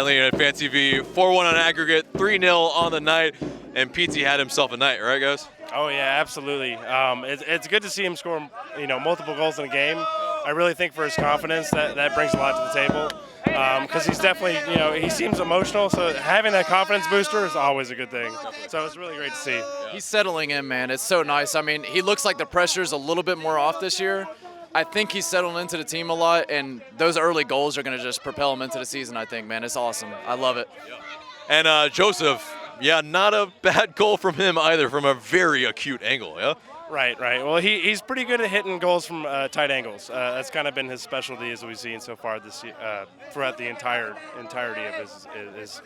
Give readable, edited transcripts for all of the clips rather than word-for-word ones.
Atlanta United Fan TV, 4-1 on aggregate, 3-0 on the night, and PT had himself a night, right, guys? Oh yeah, absolutely. It's good to see him score, multiple goals in a game. I really think for his confidence that brings a lot to the table. Because he's definitely, he seems emotional. So having that confidence booster is always a good thing. So it's really great to see. He's settling in, man. It's so nice. I mean, he looks like the pressure's a little bit more off this year. I think he's settled into the team a lot, and those early goals are going to just propel him into the season, I think, man. It's awesome. I love it. And Joseph, yeah, not a bad goal from him either, from a very acute angle, yeah? Right. Well, he's pretty good at hitting goals from tight angles. That's kind of been his specialty, as we've seen so far this throughout the entirety of his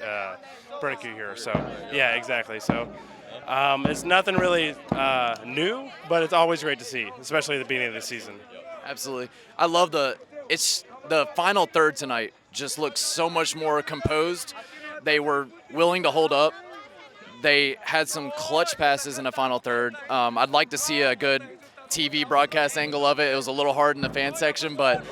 predicate here. So, yeah, exactly. So, it's nothing really new, but it's always great to see, especially at the beginning of the season. Absolutely. I love the final third tonight just looks so much more composed. They were willing to hold up. They had some clutch passes in the final third. I'd like to see a good TV broadcast angle of it. It was a little hard in the fan section, but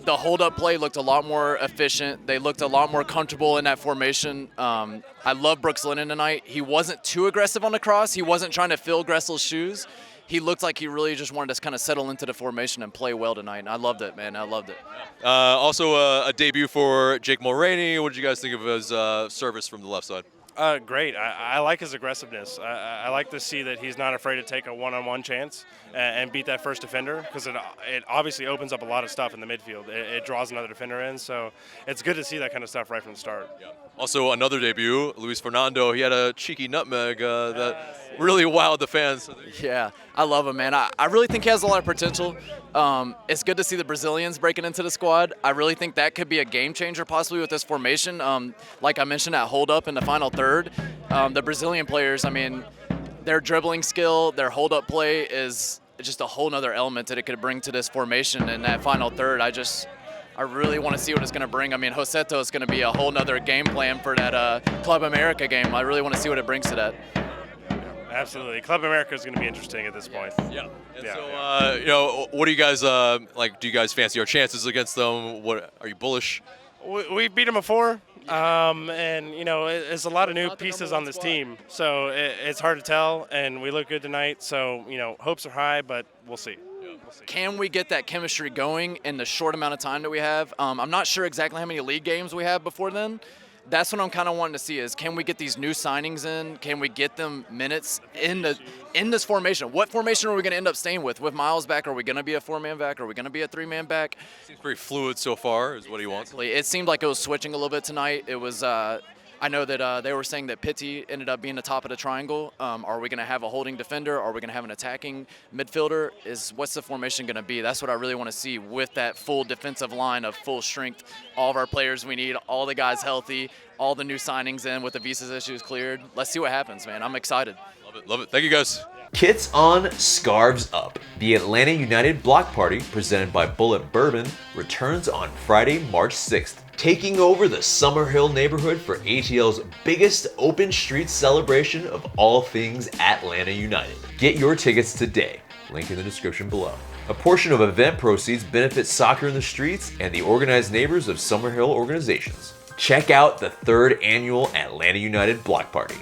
the hold-up play looked a lot more efficient. They looked a lot more comfortable in that formation. I love Brooks Lennon tonight. He wasn't too aggressive on the cross. He wasn't trying to fill Gressel's shoes. He looked like he really just wanted to kind of settle into the formation and play well tonight. And I loved it, man. I loved it. Also, a debut for Jake Mulroney. What did you guys think of his service from the left side? Great. I like his aggressiveness. I like to see that he's not afraid to take a one-on-one chance and beat that first defender, because it obviously opens up a lot of stuff in the midfield. It draws another defender in, so it's good to see that kind of stuff right from the start. Yeah. Also, another debut, Luis Fernando. He had a cheeky nutmeg that really wowed the fans. Yeah, I love him, man. I really think he has a lot of potential. It's good to see the Brazilians breaking into the squad. I really think that could be a game changer possibly with this formation. Like I mentioned, that hold up in the final third. The Brazilian players, I mean, their dribbling skill, their hold up play is just a whole nother element that it could bring to this formation in that final third. I really want to see what it's going to bring. I mean, Rossetto is going to be a whole nother game plan for that Club America game. I really want to see what it brings to that. Absolutely. Club America is going to be interesting at this point. Yeah. So, what do you guys like? Do you guys fancy our chances against them? What are you bullish? We beat them before, and it's a lot of new pieces on this team, so it's hard to tell. And we look good tonight, so hopes are high, but we'll see. Can we get that chemistry going in the short amount of time that we have? I'm not sure exactly how many league games we have before then. That's what I'm kind of wanting to see is, can we get these new signings in? Can we get them minutes in this formation? What formation are we going to end up staying with? With Miles back, are we going to be a 4-man back? Are we going to be a 3-man back? Seems pretty fluid so far is what he wants. It seemed like it was switching a little bit tonight. It was I know that they were saying that Pitti ended up being the top of the triangle. Are we going to have a holding defender? Are we going to have an attacking midfielder? What's the formation going to be? That's what I really want to see with that full defensive line of full strength. All of our players we need, all the guys healthy, all the new signings in with the visas issues cleared. Let's see what happens, man. I'm excited. Love it. Thank you, guys. Kits on, scarves up. The Atlanta United Block Party, presented by Bulleit Bourbon, returns on Friday, March 6th, taking over the Summerhill neighborhood for ATL's biggest open street celebration of all things Atlanta United. Get your tickets today. Link in the description below. A portion of event proceeds benefits Soccer in the Streets and the organized neighbors of Summerhill organizations. Check out the 3rd annual Atlanta United Block Party.